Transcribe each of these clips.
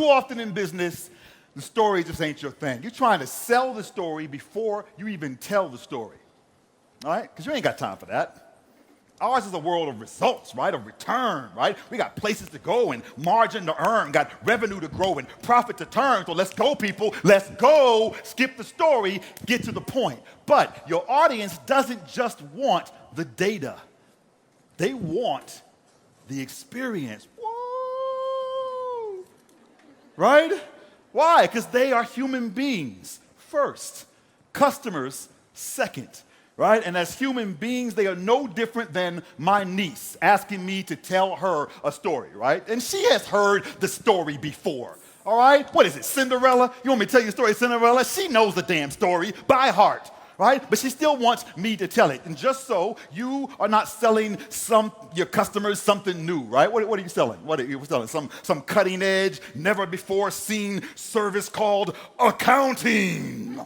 Too often in business, the story just ain't your thing. You're trying to sell the story before you even tell the story, all right? Because you ain't got time for that. Ours is a world of results, right? Of return, right? We got places to go and margin to earn, got revenue to grow and profit to turn. So let's go, people. Let's go. Skip the story, get to the point. But your audience doesn't just want the data. They want the experience. Woo! Right? Why? Because they are human beings first, customers second, right? And as human beings, they are no different than my niece asking me to tell her a story, right? And she has heard the story before, all right? What is it, Cinderella? You want me to tell you the story of Cinderella? She knows the damn story by heart, right? But she still wants me to tell it. And just so you are not selling your customers something new, right? What are you selling? What are you selling? Some cutting edge, never before seen service called accounting.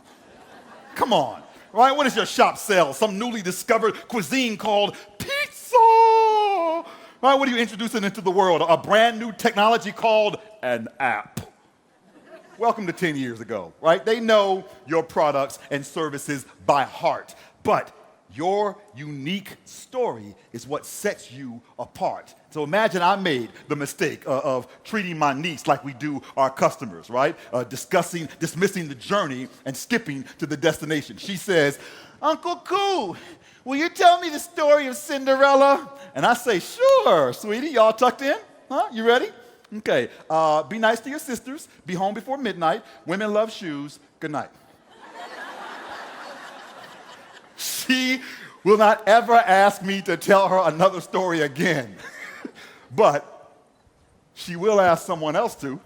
Come on, right? What does your shop sell? Some newly discovered cuisine called pizza. Right? What are you introducing into the world? A brand new technology called an app. Welcome to 10 years ago, right? They know your products and services by heart, but your unique story is what sets you apart. So imagine I made the mistake of treating my niece like we do our customers, right? Dismissing the journey and skipping to the destination. She says, "Uncle Koo, will you tell me the story of Cinderella?" And I say, "Sure, sweetie, y'all tucked in? Huh? You ready? Okay, be nice to your sisters, be home before midnight, women love shoes, good night." She will not ever ask me to tell her another story again. But she will ask someone else to,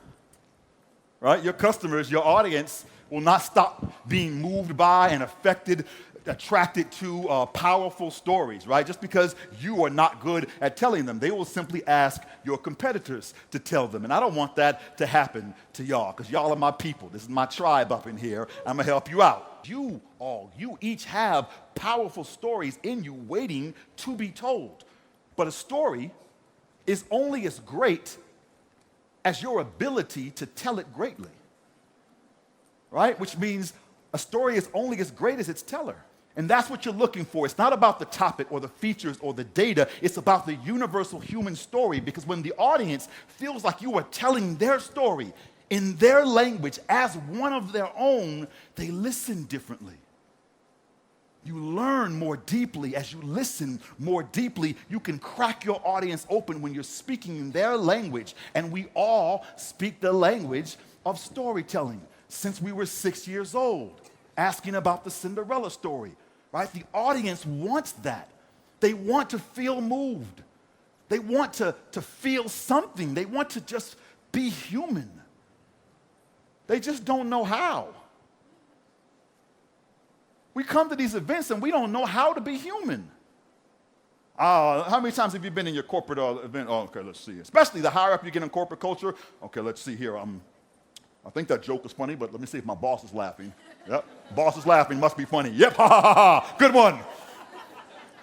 right? Your customers, your audience will not stop being moved by and attracted to powerful stories, right? Just because you are not good at telling them. They will simply ask your competitors to tell them. And I don't want that to happen to y'all, because y'all are my people. This is my tribe up in here. I'm going to help you out. You each have powerful stories in you waiting to be told. But a story is only as great as your ability to tell it greatly, right? Which means a story is only as great as its teller. And that's what you're looking for. It's not about the topic or the features or the data. It's about the universal human story, because when the audience feels like you are telling their story in their language as one of their own, they listen differently. You learn more deeply as you listen more deeply. You can crack your audience open when you're speaking in their language. And we all speak the language of storytelling since we were 6 years old, asking about the Cinderella story, right? The audience wants that. They want to feel moved. They want to feel something. They want to just be human. They just don't know how. We come to these events and we don't know how to be human. How many times have you been in your corporate event? Oh, okay, let's see. Especially the higher up you get in corporate culture. Okay, let's see here. I think that joke is funny, but let me see if my boss is laughing. Yep, boss is laughing, must be funny. Yep, ha, ha, ha, ha. Good one.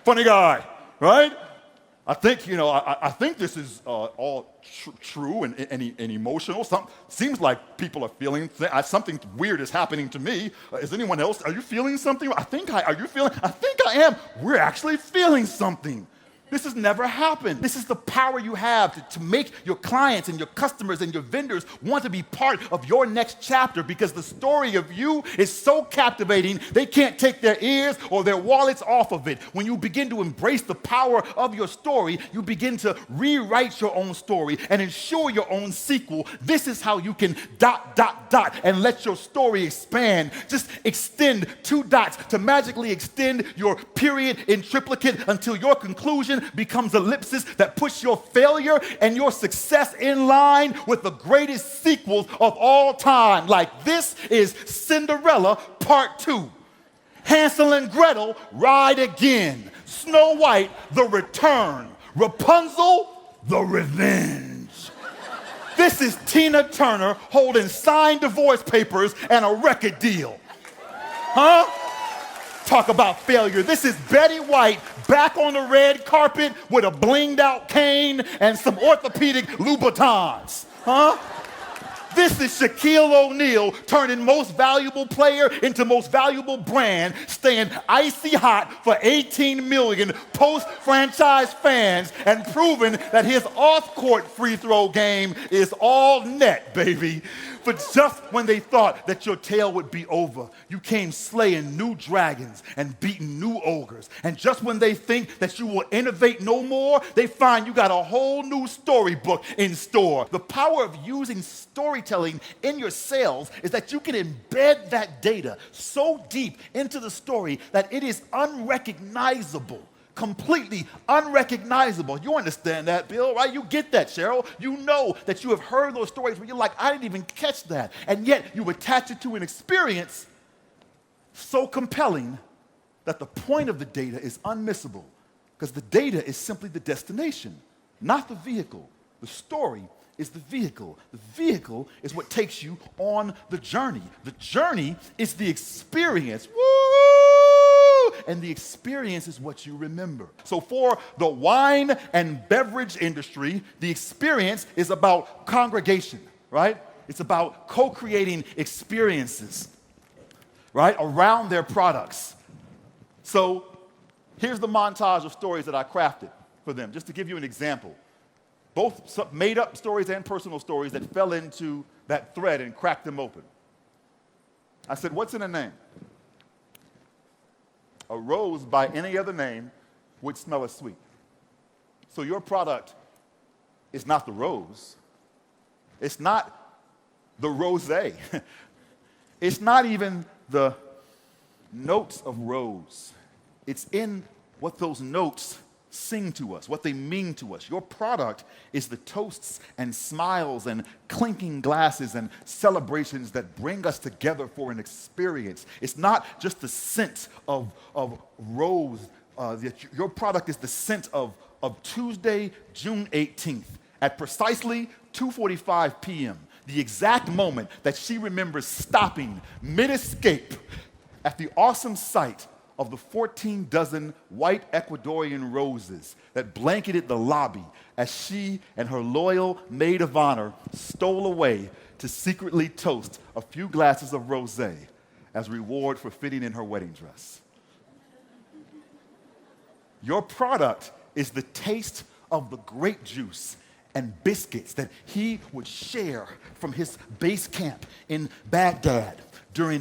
Funny guy, right? I think, I think this is all true and emotional. Seems like people are feeling something weird is happening to me. Is anyone else? Are you feeling something? I think I am. We're actually feeling something. This has never happened. This is the power you have to make your clients and your customers and your vendors want to be part of your next chapter, because the story of you is so captivating, they can't take their ears or their wallets off of it. When you begin to embrace the power of your story, you begin to rewrite your own story and ensure your own sequel. This is how you can ... and let your story expand. Just extend 2 dots to magically extend your period in triplicate until your conclusion becomes ellipsis that puts your failure and your success in line with the greatest sequels of all time. Like, this is Cinderella Part 2. Hansel and Gretel ride again. Snow White, the return. Rapunzel, the revenge. This is Tina Turner holding signed divorce papers and a record deal. Huh? Talk about failure. This is Betty White back on the red carpet with a blinged out cane and some orthopedic Louboutins. Huh? This is Shaquille O'Neal turning most valuable player into most valuable brand, staying icy hot for 18 million post-franchise fans and proving that his off-court free throw game is all net, baby. But just when they thought that your tale would be over, you came slaying new dragons and beating new ogres. And just when they think that you will innovate no more, they find you got a whole new storybook in store. The power of using storytelling in your sales is that you can embed that data so deep into the story that it is unrecognizable. Completely unrecognizable. You understand that, Bill, right? You get that, Cheryl. You know that you have heard those stories where you're like, I didn't even catch that. And yet you attach it to an experience so compelling that the point of the data is unmissable, because the data is simply the destination, not the vehicle. The story is the vehicle. The vehicle is what takes you on the journey. The journey is the experience. Woo! And the experience is what you remember. So for the wine and beverage industry, the experience is about congregation, right? It's about co-creating experiences, right, around their products. So here's the montage of stories that I crafted for them, just to give you an example. Both made-up stories and personal stories that fell into that thread and cracked them open. I said, what's in a name? A rose by any other name would smell as sweet. So your product is not the rose. It's not the rosé. It's not even the notes of rose. It's in what those notes sing to us, what they mean to us. Your product is the toasts and smiles and clinking glasses and celebrations that bring us together for an experience. It's not just the scent of rose. Your product is the scent of Tuesday, June 18th at precisely 2:45 p.m., the exact moment that she remembers stopping mid-escape at the awesome sight of the 14 dozen white Ecuadorian roses that blanketed the lobby as she and her loyal maid of honor stole away to secretly toast a few glasses of rosé as reward for fitting in her wedding dress. Your product is the taste of the grape juice and biscuits that he would share from his base camp in Baghdad during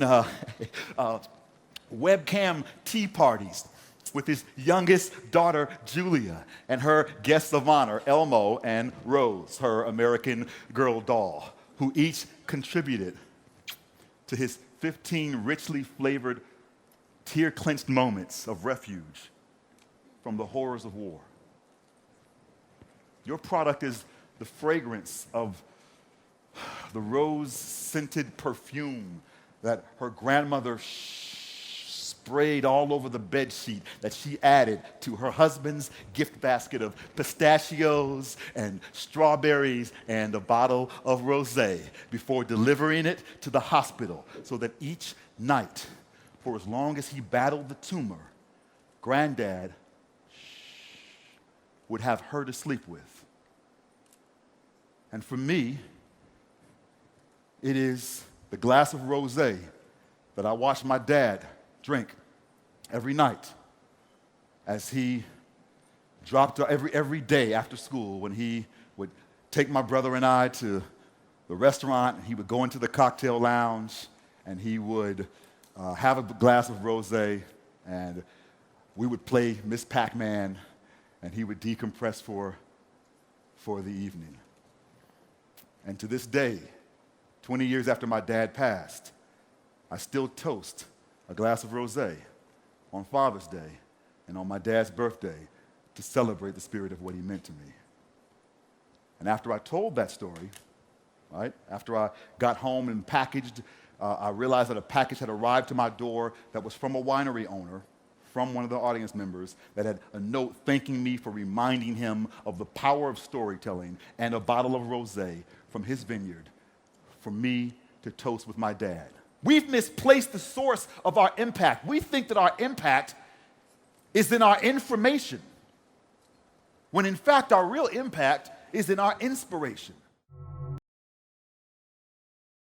webcam tea parties with his youngest daughter, Julia, and her guests of honor, Elmo and Rose, her American Girl doll, who each contributed to his 15 richly flavored, tear-clenched moments of refuge from the horrors of war. Your product is the fragrance of the rose-scented perfume that her grandmother sprayed all over the bedsheet that she added to her husband's gift basket of pistachios and strawberries and a bottle of rosé before delivering it to the hospital so that each night, for as long as he battled the tumor, Granddad would have her to sleep with. And for me, it is the glass of rosé that I watched my dad drink every night as he dropped every day after school when he would take my brother and I to the restaurant. He would go into the cocktail lounge and he would have a glass of rosé, and we would play Miss Pac-Man, and he would decompress for the evening. And to this day, 20 years after my dad passed, I still toast a glass of rosé on Father's Day and on my dad's birthday to celebrate the spirit of what he meant to me. And after I told that story, right, after I got home and packaged, I realized that a package had arrived to my door that was from a winery owner, from one of the audience members, that had a note thanking me for reminding him of the power of storytelling, and a bottle of rosé from his vineyard for me to toast with my dad. We've misplaced the source of our impact. We think that our impact is in our information, when in fact our real impact is in our inspiration.